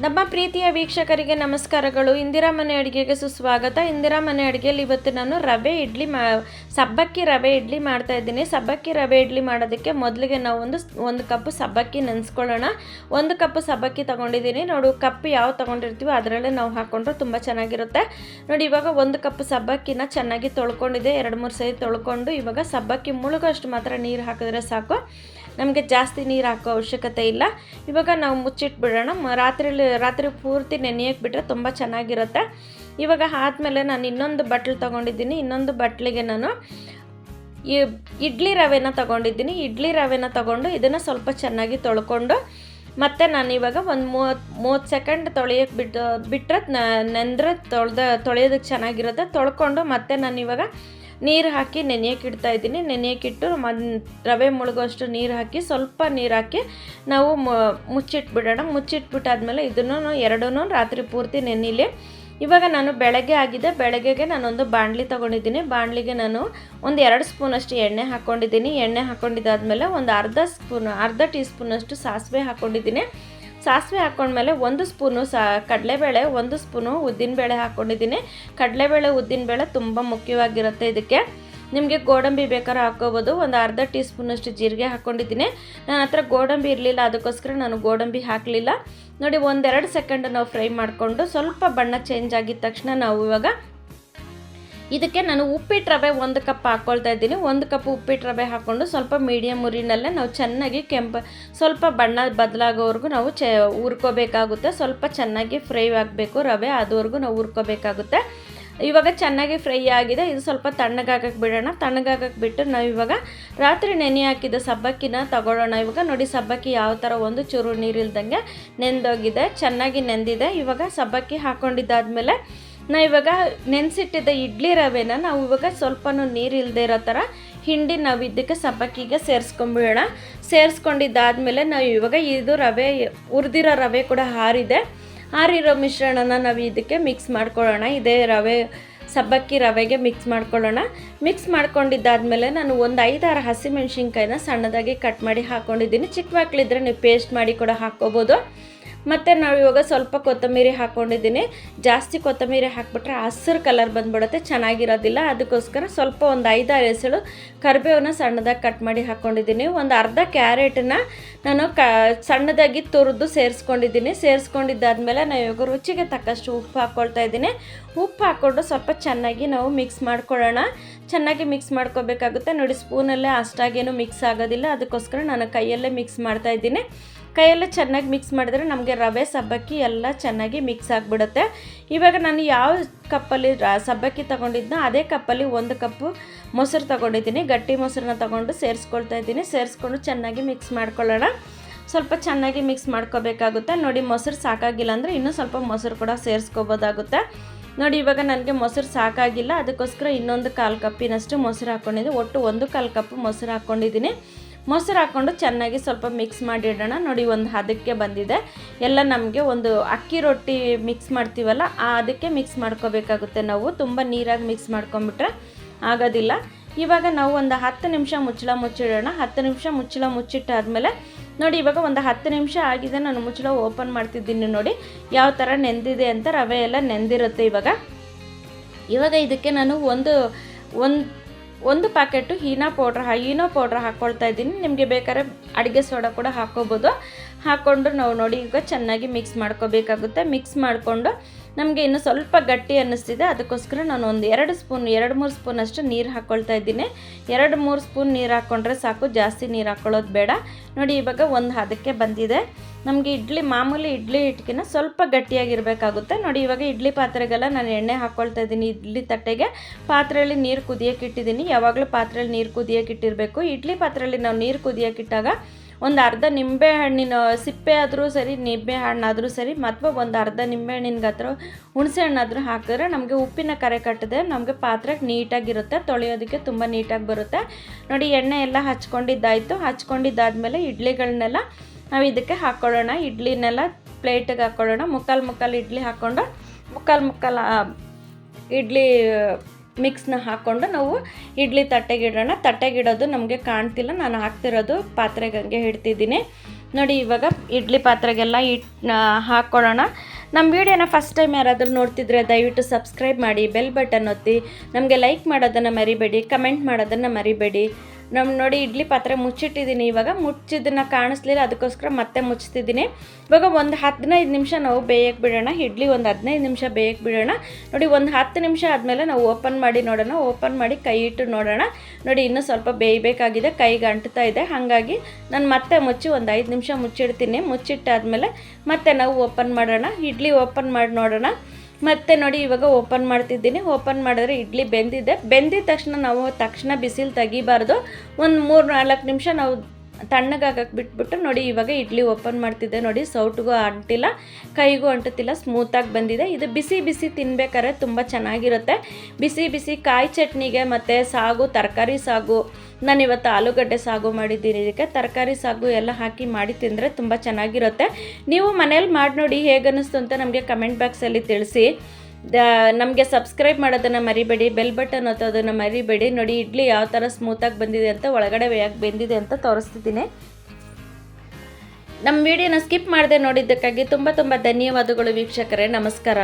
ನಮ್ಮ ಪ್ರೀತಿಯ ವೀಕ್ಷಕರಿಗೆ ನಮಸ್ಕಾರಗಳು. ಇಂದಿರಾ ಮನೆ ಅಡುಗೆಗೆ ಸುಸ್ವಾಗತ. ಇಂದಿರಾ ಮನೆ ಅಡುಗೆಯಲ್ಲಿ ಇವತ್ತು ನಾನು ಸಬ್ಬಕ್ಕಿ ರವೆ ಇಡ್ಲಿ ಮಾಡ್ತಾ ಇದ್ದೀನಿ. ಸಬ್ಬಕ್ಕಿ ರವೆ ಇಡ್ಲಿ ಮಾಡೋದಕ್ಕೆ ಮೊದಲಿಗೆ ನಾವು ಒಂದು ಕಪ್ ಸಬ್ಬಕ್ಕಿ ನೆನೆಸ್ಕೊಳ್ಳೋಣ. 1 ಕಪ್ ಸಬ್ಬಕ್ಕಿ ತೊಗೊಂಡಿದ್ದೀನಿ. ನೋಡಿ, ಕಪ್ ಯಾವ ತೊಗೊಂಡಿರ್ತೀವೋ ಅದರಲ್ಲೇ ನಾವು ಹಾಕ್ಕೊಂಡ್ರೆ ತುಂಬ ಚೆನ್ನಾಗಿರುತ್ತೆ. ನೋಡಿ, ಇವಾಗ 1 ಕಪ್ ಸಬ್ಬಕ್ಕಿನ ಚೆನ್ನಾಗಿ ತೊಳ್ಕೊಂಡಿದ್ದೆ. 2-3 ಸರಿ ತೊಳ್ಕೊಂಡು ಇವಾಗ ಸಬ್ಬಕ್ಕಿ ಮುಳುಗೋಷ್ಟು ಮಾತ್ರ ನೀರು ಹಾಕಿದ್ರೆ ಸಾಕು. ನಮಗೆ ಜಾಸ್ತಿ ನೀರು ಹಾಕೋ ಅವಶ್ಯಕತೆ ಇಲ್ಲ. ಇವಾಗ ನಾವು ಮುಚ್ಚಿಟ್ಬಿಡೋಣ. ರಾತ್ರಿ ಪೂರ್ತಿ ನೆನೆಯಕ್ಕೆ ಬಿಟ್ಟರೆ ತುಂಬ ಚೆನ್ನಾಗಿರುತ್ತೆ. ಇವಾಗ ಆದಮೇಲೆ ನಾನು ಇನ್ನೊಂದು ಬಟ್ಲು ತೊಗೊಂಡಿದ್ದೀನಿ. ಇನ್ನೊಂದು ಬಟ್ಲಿಗೆ ನಾನು ಇಡ್ಲಿ ರವೆನ ತೊಗೊಂಡಿದ್ದೀನಿ. ಇಡ್ಲಿ ರವೆನ ತೊಗೊಂಡು ಇದನ್ನು ಸ್ವಲ್ಪ ಚೆನ್ನಾಗಿ ತೊಳ್ಕೊಂಡು ಮತ್ತು ನಾನು ಇವಾಗ ಒಂದು 30 ಸೆಕೆಂಡ್ ತೊಳೆಯೋಕ್ಕೆ ಬಿಟ್ಟರೆ ನೆಂದರೆ ತೊಳೆಯೋದಕ್ಕೆ ಚೆನ್ನಾಗಿರುತ್ತೆ. ತೊಳ್ಕೊಂಡು ಮತ್ತೆ ನಾನು ಇವಾಗ ನೀರು ಹಾಕಿ ನೆನೆಯೋಕೆ ಇಡ್ತಾ ಇದ್ದೀನಿ. ನೆನೆಯೋಕ್ಕಿಟ್ಟು ರವೆ ಮುಳುಗೋಷ್ಟು ನೀರು ಹಾಕಿ ಸ್ವಲ್ಪ ನೀರು ಹಾಕಿ ನಾವು ಮುಚ್ಚಿಟ್ಬಿಡೋಣ. ಮುಚ್ಚಿಟ್ಬಿಟ್ಟಾದ್ಮೇಲೆ ಇದನ್ನು ಎರಡೂ ರಾತ್ರಿ ಪೂರ್ತಿ ನೆನೆಯಲಿ. ಇವಾಗ ನಾನು ಬೆಳಗ್ಗೆಗೆ ನಾನೊಂದು ಬಾಣಲಿ ತೊಗೊಂಡಿದ್ದೀನಿ. ಬಾಣಲಿಗೆ ನಾನು ಒಂದು 2 ಸ್ಪೂನಷ್ಟು ಎಣ್ಣೆ ಹಾಕ್ಕೊಂಡಿದ್ದೀನಿ. ಎಣ್ಣೆ ಹಾಕ್ಕೊಂಡಿದ್ದಾದ್ಮೇಲೆ ಒಂದು ಅರ್ಧ ಟೀ ಸ್ಪೂನಷ್ಟು ಸಾಸಿವೆ ಹಾಕ್ಕೊಂಡಿದ್ದೀನಿ. ಸಾಸಿವೆ ಹಾಕ್ಕೊಂಡ್ಮೇಲೆ 1 ಸ್ಪೂನು ಕಡಲೆಬೇಳೆ, 1 ಸ್ಪೂನು ಉದ್ದಿನಬೇಳೆ ಹಾಕ್ಕೊಂಡಿದ್ದೀನಿ. ಕಡಲೆಬೇಳೆ ಉದ್ದಿನಬೇಳೆ ತುಂಬ ಮುಖ್ಯವಾಗಿರುತ್ತೆ ಇದಕ್ಕೆ. ನಿಮಗೆ ಗೋಡಂಬಿ ಬೇಕಾದ್ರೆ ಹಾಕ್ಕೋಬೋದು. ಒಂದು ಅರ್ಧ ಟೀ ಸ್ಪೂನಷ್ಟು ಜೀರಿಗೆ ಹಾಕ್ಕೊಂಡಿದ್ದೀನಿ. ನನ್ನ ಹತ್ರ ಗೋಡಂಬಿ ಇರಲಿಲ್ಲ, ಅದಕ್ಕೋಸ್ಕರ ನಾನು ಗೋಡಂಬಿ ಹಾಕಲಿಲ್ಲ. ನೋಡಿ, 1-2 ಸೆಕೆಂಡ್ ನಾವು ಫ್ರೈ ಮಾಡಿಕೊಂಡು ಸ್ವಲ್ಪ ಬಣ್ಣ ಚೇಂಜ್ ಆಗಿದ ತಕ್ಷಣ ನಾವು ಇವಾಗ ಇದಕ್ಕೆ ನಾನು ಉಪ್ಪಿಟ್ಟು ರವೆ 1 ಕಪ್ ಹಾಕ್ಕೊಳ್ತಾ ಇದ್ದೀನಿ. 1 ಕಪ್ ಉಪ್ಪಿಟ್ಟು ರವೆ ಹಾಕ್ಕೊಂಡು ಸ್ವಲ್ಪ ಮೀಡಿಯಮ್ ಉರಿನಲ್ಲೇ ನಾವು ಚೆನ್ನಾಗಿ ಸ್ವಲ್ಪ ಬಣ್ಣ ಬದಲಾಗೋವರೆಗೂ ನಾವು ಹುರ್ಕೋಬೇಕಾಗುತ್ತೆ. ಸ್ವಲ್ಪ ಚೆನ್ನಾಗಿ ಫ್ರೈ ಆಗಬೇಕು ರವೆ, ಅದುವರೆಗೂ ನಾವು ಹುರ್ಕೋಬೇಕಾಗುತ್ತೆ. ಇವಾಗ ಚೆನ್ನಾಗಿ ಫ್ರೈ ಆಗಿದೆ. ಇದು ಸ್ವಲ್ಪ ತಣ್ಣಗಾಗಕ್ಕೆ ಬಿಡೋಣ. ತಣ್ಣಗಾಗಕ್ಕೆ ಬಿಟ್ಟು ನಾವು ಇವಾಗ ರಾತ್ರಿ ನೆನೆ ಹಾಕಿದ ಸಬ್ಬಕ್ಕಿನ ತಗೊಳ್ಳೋಣ. ಇವಾಗ ನೋಡಿ, ಸಬ್ಬಕ್ಕಿ ಯಾವ ಥರ ಒಂದು ಚೂರು ನೀರಿಲ್ದಂಗೆ ನೆಂದೋಗಿದೆ, ಚೆನ್ನಾಗಿ ನೆಂದಿದೆ. ಇವಾಗ ಸಬ್ಬಕ್ಕಿ ಹಾಕ್ಕೊಂಡಿದ್ದಾದ್ಮೇಲೆ ನಾವು ಇವಾಗ ನೆನೆಸಿಟ್ಟಿದ್ದ ಇಡ್ಲಿ ರವೆನ ನಾವು ಇವಾಗ ಸ್ವಲ್ಪನೂ ನೀರು ಇಲ್ಲದೆ ಇರೋ ಥರ ಹಿಂಡಿ ನಾವು ಇದಕ್ಕೆ ಸಬ್ಬಕ್ಕಿಗೆ ಸೇರಿಸ್ಕೊಂಬಿಡೋಣ. ಸೇರಿಸ್ಕೊಂಡಿದ್ದಾದ್ಮೇಲೆ ನಾವು ಇವಾಗ ಇದು ಹುರಿದಿರೋ ರವೆ ಕೂಡ ಆರಿರೋ ಮಿಶ್ರಣನ ನಾವು ಇದಕ್ಕೆ ಮಿಕ್ಸ್ ಮಾಡ್ಕೊಳ್ಳೋಣ. ಇದೇ ಸಬ್ಬಕ್ಕಿ ರವೆಗೆ ಮಿಕ್ಸ್ ಮಾಡ್ಕೊಳ್ಳೋಣ. ಮಿಕ್ಸ್ ಮಾಡ್ಕೊಂಡಿದ್ದಾದ್ಮೇಲೆ ನಾನು ಒಂದು 5-6 ಹಸಿಮೆಣ್ಸಿನ್ಕಾಯಿನ ಸಣ್ಣದಾಗಿ ಕಟ್ ಮಾಡಿ ಹಾಕ್ಕೊಂಡಿದ್ದೀನಿ. ಚಿಕ್ಕ ಮಕ್ಕಳಿದ್ರೆ ನೀವು ಪೇಸ್ಟ್ ಮಾಡಿ ಕೂಡ ಹಾಕ್ಕೋಬೋದು. ಮತ್ತು ನಾವು ಇವಾಗ ಸ್ವಲ್ಪ ಕೊತ್ತಂಬರಿ ಹಾಕ್ಕೊಂಡಿದ್ದೀನಿ. ಜಾಸ್ತಿ ಕೊತ್ತಂಬರಿ ಹಾಕ್ಬಿಟ್ರೆ ಹಸಿರು ಕಲರ್ ಬಂದುಬಿಡುತ್ತೆ, ಚೆನ್ನಾಗಿರೋದಿಲ್ಲ. ಅದಕ್ಕೋಸ್ಕರ ಸ್ವಲ್ಪ ಒಂದು 5-6 ಎಸಳು ಕರಿಬೇವನ್ನ ಸಣ್ಣದಾಗಿ ಕಟ್ ಮಾಡಿ ಹಾಕ್ಕೊಂಡಿದ್ದೀನಿ. ಒಂದು ಅರ್ಧ ಕ್ಯಾರೆಟನ್ನ ನಾನು ಸಣ್ಣದಾಗಿ ತುರಿದು ಸೇರಿಸ್ಕೊಂಡಿದ್ದೀನಿ. ಸೇರಿಸ್ಕೊಂಡಿದ್ದಾದ್ಮೇಲೆ ನಾವು ಇವಾಗ ರುಚಿಗೆ ತಕ್ಕಷ್ಟು ಉಪ್ಪು ಹಾಕ್ಕೊಳ್ತಾ ಇದ್ದೀನಿ. ಉಪ್ಪು ಹಾಕ್ಕೊಂಡು ಸ್ವಲ್ಪ ಚೆನ್ನಾಗಿ ನಾವು ಮಿಕ್ಸ್ ಮಾಡ್ಕೊಳ್ಳೋಣ. ಚೆನ್ನಾಗಿ ಮಿಕ್ಸ್ ಮಾಡ್ಕೋಬೇಕಾಗುತ್ತೆ. ನೋಡಿ, ಸ್ಪೂನಲ್ಲೇ ಅಷ್ಟಾಗೇನು ಮಿಕ್ಸ್ ಆಗೋದಿಲ್ಲ, ಅದಕ್ಕೋಸ್ಕರ ನಾನು ಕೈಯಲ್ಲೇ ಮಿಕ್ಸ್ ಮಾಡ್ತಾಯಿದ್ದೀನಿ. ಕೈಯಲ್ಲೇ ಚೆನ್ನಾಗಿ ಮಿಕ್ಸ್ ಮಾಡಿದ್ರೆ ನಮಗೆ ರವೆ ಸಬ್ಬಕ್ಕಿ ಎಲ್ಲ ಚೆನ್ನಾಗಿ ಮಿಕ್ಸ್ ಆಗಿಬಿಡುತ್ತೆ. ಇವಾಗ ನಾನು ಯಾವ ಕಪ್ಪಲ್ಲಿ ಸಬ್ಬಕ್ಕಿ ತೊಗೊಂಡಿದ್ನೋ ಅದೇ ಕಪ್ಪಲ್ಲಿ 1 ಕಪ್ಪು ಮೊಸರು ತೊಗೊಂಡಿದ್ದೀನಿ. ಗಟ್ಟಿ ಮೊಸರನ್ನ ತೊಗೊಂಡು ಸೇರಿಸ್ಕೊಳ್ತಾ ಇದ್ದೀನಿ. ಸೇರಿಸ್ಕೊಂಡು ಚೆನ್ನಾಗಿ ಮಿಕ್ಸ್ ಮಾಡ್ಕೊಳ್ಳೋಣ. ಸ್ವಲ್ಪ ಚೆನ್ನಾಗಿ ಮಿಕ್ಸ್ ಮಾಡ್ಕೋಬೇಕಾಗುತ್ತೆ. ನೋಡಿ, ಮೊಸರು ಸಾಕಾಗಿಲ್ಲ ಅಂದರೆ ಇನ್ನೂ ಸ್ವಲ್ಪ ಮೊಸರು ಕೂಡ ಸೇರಿಸ್ಕೋಬೋದಾಗುತ್ತೆ. ನೋಡಿ, ಇವಾಗ ನನಗೆ ಮೊಸರು ಸಾಕಾಗಿಲ್ಲ, ಅದಕ್ಕೋಸ್ಕರ ಇನ್ನೊಂದು 1/4 ಕಪ್ಪಿನಷ್ಟು ಮೊಸರು ಹಾಕ್ಕೊಂಡಿದ್ದೀನಿ. ಒಟ್ಟು 1/4 ಕಪ್ ಮೊಸರು ಹಾಕ್ಕೊಂಡಿದ್ದೀನಿ. ಮೊಸರು ಹಾಕ್ಕೊಂಡು ಚೆನ್ನಾಗಿ ಸ್ವಲ್ಪ ಮಿಕ್ಸ್ ಮಾಡಿಡೋಣ. ನೋಡಿ, ಒಂದು ಹದಕ್ಕೆ ಬಂದಿದೆ. ಎಲ್ಲ ನಮಗೆ ಒಂದು ಅಕ್ಕಿ ರೊಟ್ಟಿ ಮಿಕ್ಸ್ ಮಾಡ್ತೀವಲ್ಲ ಅದಕ್ಕೆ ಮಿಕ್ಸ್ ಮಾಡ್ಕೋಬೇಕಾಗುತ್ತೆ. ನಾವು ತುಂಬ ನೀರಾಗಿ ಮಿಕ್ಸ್ ಮಾಡ್ಕೊಂಬಿಟ್ರೆ ಆಗೋದಿಲ್ಲ. ಇವಾಗ ನಾವು ಒಂದು 10 ನಿಮಿಷ ಮುಚ್ಚಿಡೋಣ. 10 ನಿಮಿಷ ಮುಚ್ಚಿಟ್ಟಾದ್ಮೇಲೆ ನೋಡಿ, ಇವಾಗ ಒಂದು 10 ನಿಮಿಷ ಆಗಿದೆ. ನಾನು ಮುಚ್ಚಳ ಓಪನ್ ಮಾಡ್ತಿದ್ದೀನಿ. ನೋಡಿ ಯಾವ ಥರ ನೆಂದಿದೆ ಅಂತ. ರವೆ ಎಲ್ಲ ನೆಂದಿರುತ್ತೆ. ಇವಾಗ ಇದಕ್ಕೆ ನಾನು ಒಂದು ಪ್ಯಾಕೆಟು ಈನೋ ಪೌಡ್ರ್ ಹಾಕ್ಕೊಳ್ತಾ ಇದ್ದೀನಿ. ನಿಮಗೆ ಬೇಕಾದ್ರೆ ಅಡುಗೆ ಸೋಡಾ ಕೂಡ ಹಾಕ್ಕೋಬೋದು. ಹಾಕ್ಕೊಂಡು ನಾವು ನೋಡಿ ಈಗ ಚೆನ್ನಾಗಿ ಮಿಕ್ಸ್ ಮಾಡ್ಕೋಬೇಕಾಗುತ್ತೆ. ಮಿಕ್ಸ್ ಮಾಡಿಕೊಂಡು ನಮಗೆ ಇನ್ನು ಸ್ವಲ್ಪ ಗಟ್ಟಿ ಅನ್ನಿಸ್ತಿದೆ, ಅದಕ್ಕೋಸ್ಕರ ನಾನು ಒಂದು 2-3 ಸ್ಪೂನಷ್ಟು ನೀರು ಹಾಕ್ಕೊಳ್ತಾ ಇದ್ದೀನಿ. 2-3 ಸ್ಪೂನ್ ನೀರು ಹಾಕ್ಕೊಂಡ್ರೆ ಸಾಕು, ಜಾಸ್ತಿ ನೀರು ಹಾಕ್ಕೊಳ್ಳೋದು ಬೇಡ. ನೋಡಿ, ಇವಾಗ ಒಂದು ಹದಕ್ಕೆ ಬಂದಿದೆ. ನಮಗೆ ಮಾಮೂಲಿ ಇಡ್ಲಿ ಹಿಟ್ಟಿನ ಸ್ವಲ್ಪ ಗಟ್ಟಿಯಾಗಿರಬೇಕಾಗುತ್ತೆ. ನೋಡಿ, ಇವಾಗ ಇಡ್ಲಿ ಪಾತ್ರೆಗೆಲ್ಲ ನಾನು ಎಣ್ಣೆ ಹಾಕ್ಕೊಳ್ತಾ ಇದ್ದೀನಿ. ಇಡ್ಲಿ ತಟ್ಟೆಗೆ ಪಾತ್ರೆಯಲ್ಲಿ ನೀರು ಕುದಿಯೋಕೆ ಇಟ್ಟಿದ್ದೀನಿ. ಯಾವಾಗಲೂ ಪಾತ್ರೆಯಲ್ಲಿ ನೀರು ಕುದಿಯೋಕೆ ಇಟ್ಟಿರಬೇಕು. ಇಡ್ಲಿ ಪಾತ್ರೆಯಲ್ಲಿ ನಾವು ನೀರು ಕುದಿಯೋಕೆ ಇಟ್ಟಾಗ ಒಂದು ಅರ್ಧ ನಿಂಬೆ ಹಣ್ಣಿನ ಸಿಪ್ಪೆ ಆದರೂ ಸರಿ, ನಿಂಬೆ ಹಣ್ಣಾದರೂ ಸರಿ, ಅಥವಾ ಒಂದು ಅರ್ಧ ನಿಂಬೆ ಹಣ್ಣಿನ ಗಾತ್ರ ಹುಣಸೆ ಹಣ್ಣಾದರೂ ಹಾಕಿದ್ರೆ ನಮಗೆ ಉಪ್ಪಿನ ಕರೆ ಕಟ್ಟದೆ ನಮಗೆ ಪಾತ್ರೆಗೆ ನೀಟಾಗಿರುತ್ತೆ, ತೊಳೆಯೋದಕ್ಕೆ ತುಂಬ ನೀಟಾಗಿ ಬರುತ್ತೆ. ನೋಡಿ, ಎಣ್ಣೆ ಎಲ್ಲ ಹಚ್ಕೊಂಡಿದ್ದಾದ್ಮೇಲೆ ಇಡ್ಲಿಗಳನ್ನೆಲ್ಲ ನಾವು ಇದಕ್ಕೆ ಹಾಕ್ಕೊಳ್ಳೋಣ. ಇಡ್ಲಿನೆಲ್ಲ ಪ್ಲೇಟಿಗೆ ಹಾಕ್ಕೊಳ್ಳೋಣ. ಮುಕ್ಕಾಲು ಇಡ್ಲಿ ಹಾಕ್ಕೊಂಡು ಮುಕ್ಕಾಲು ಇಡ್ಲಿ ಮಿಕ್ಸ್ನ ಹಾಕ್ಕೊಂಡು ನಾವು ಇಡ್ಲಿ ತಟ್ಟೆಗಿಡೋಣ. ತಟ್ಟೆಗಿಡೋದು ನಮಗೆ ಕಾಣ್ತಿಲ್ಲ, ನಾನು ಹಾಕ್ತಿರೋದು ಪಾತ್ರೆಗೆ ಹಂಗೆ ಇಡ್ತಿದ್ದೀನಿ. ನೋಡಿ ಇವಾಗ ಇಡ್ಲಿ ಪಾತ್ರೆಗೆಲ್ಲ ಹಾಕ್ಕೊಳ್ಳೋಣ. ನಮ್ಮ ವೀಡಿಯೋನ ಫಸ್ಟ್ ಟೈಮ್ ಯಾರಾದರೂ ನೋಡ್ತಿದ್ರೆ ದಯವಿಟ್ಟು ಸಬ್ಸ್ಕ್ರೈಬ್ ಮಾಡಿ, ಬೆಲ್ ಬಟನ್ ಒತ್ತಿ, ನಮಗೆ ಲೈಕ್ ಮಾಡೋದನ್ನು ಮರಿಬೇಡಿ, ಕಮೆಂಟ್ ಮಾಡೋದನ್ನು ಮರಿಬೇಡಿ. ನೋಡಿ ಇಡ್ಲಿ ಪಾತ್ರೆ ಮುಚ್ಚಿಟ್ಟಿದ್ದೀನಿ. ಇವಾಗ ಮುಚ್ಚಿದ್ದನ್ನು ಕಾಣಿಸ್ಲಿಲ್ಲ, ಅದಕ್ಕೋಸ್ಕರ ಮತ್ತೆ ಮುಚ್ತಿದ್ದೀನಿ. ಇವಾಗ ಒಂದು 15 ನಿಮಿಷ ನಾವು ಬೇಯಕ್ಕೆ ಬಿಡೋಣ. ಇಡ್ಲಿ ಒಂದು 15 ನಿಮಿಷ ಬೇಯಕ್ಕೆ ಬಿಡೋಣ. ನೋಡಿ ಒಂದು 10 ನಿಮಿಷ ಆದಮೇಲೆ ನಾವು ಓಪನ್ ಮಾಡಿ ನೋಡೋಣ. ಓಪನ್ ಮಾಡಿ ಕೈ ಇಟ್ಟು ನೋಡೋಣ. ನೋಡಿ ಇನ್ನೂ ಸ್ವಲ್ಪ ಬೇಯಬೇಕಾಗಿದೆ, ಕೈಗೆ ಅಂಟ್ತಾ ಇದೆ. ಹಾಗಾಗಿ ನಾನು ಮತ್ತೆ ಮುಚ್ಚಿ ಒಂದು 5 ನಿಮಿಷ ಮುಚ್ಚಿಡ್ತೀನಿ. ಮುಚ್ಚಿಟ್ಟಾದಮೇಲೆ ಮತ್ತೆ ನಾವು ಓಪನ್ ಮಾಡೋಣ. ಇಡ್ಲಿ ಓಪನ್ ಮಾಡಿ ನೋಡೋಣ. ಮತ್ತು ನೋಡಿ ಇವಾಗ ಓಪನ್ ಮಾಡ್ತಿದ್ದೀನಿ. ಓಪನ್ ಮಾಡಿದ್ರೆ ಇಡ್ಲಿ ಬೆಂದಿದೆ. ಬೆಂದಿದ ತಕ್ಷಣ ಬಿಸಿಲು ತೆಗಿಬಾರ್ದು. ಒಂದು 3-4 ನಿಮಿಷ ನಾವು ತಣ್ಣಗಾಗಕ್ಕೆ ಬಿಟ್ಬಿಟ್ಟು ನೋಡಿ ಇವಾಗ ಇಡ್ಲಿ ಓಪನ್ ಮಾಡ್ತಿದ್ದೆ. ನೋಡಿ ಸೌಟ್ಗೂ ಅಂಟಿಲ್ಲ, ಕೈಗೂ ಅಂಟುತ್ತಿಲ್ಲ, ಸ್ಮೂತಾಗಿ ಬಂದಿದೆ. ಇದು ಬಿಸಿ ಬಿಸಿ ತಿನ್ಬೇಕಾದ್ರೆ ತುಂಬ ಚೆನ್ನಾಗಿರುತ್ತೆ. ಬಿಸಿ ಬಿಸಿ ಕಾಯಿ ಚಟ್ನಿಗೆ ಮತ್ತು ಸಾಗು, ತರಕಾರಿ ಸಾಗು, ನಾನಿವತ್ತು ಆಲೂಗಡ್ಡೆ ಸಾಗು ಮಾಡಿದ್ದೀನಿ. ಇದಕ್ಕೆ ತರಕಾರಿ ಸಾಗು ಎಲ್ಲ ಹಾಕಿ ಮಾಡಿ ತಿಂದರೆ ತುಂಬ ಚೆನ್ನಾಗಿರುತ್ತೆ. ನೀವು ಮನೇಲಿ ಮಾಡಿ ನೋಡಿ ಹೇಗನ್ನಿಸ್ತು ಅಂತ ನಮಗೆ ಕಮೆಂಟ್ ಬಾಕ್ಸಲ್ಲಿ ತಿಳಿಸಿ. ನಮಗೆ ಸಬ್ಸ್ಕ್ರೈಬ್ ಮಾಡೋದನ್ನು ಮರಿಬೇಡಿ, ಬೆಲ್ ಬಟನ್ ಒತ್ತೋದನ್ನು ಮರಿಬೇಡಿ. ನೋಡಿ ಇಡ್ಲಿ ಯಾವ ಥರ ಸ್ಮೂತಾಗಿ ಬಂದಿದೆ ಅಂತ, ಒಳಗಡೆ ಯಾಕೆ ಬೆಂದಿದೆ ಅಂತ ತೋರಿಸ್ತಿದ್ದೀನಿ. ನಮ್ಮ ವಿಡಿಯೋನ ಸ್ಕಿಪ್ ಮಾಡದೆ ನೋಡಿದ್ದಕ್ಕಾಗಿ ತುಂಬ ಧನ್ಯವಾದಗಳು ವೀಕ್ಷಕರೇ. ನಮಸ್ಕಾರ.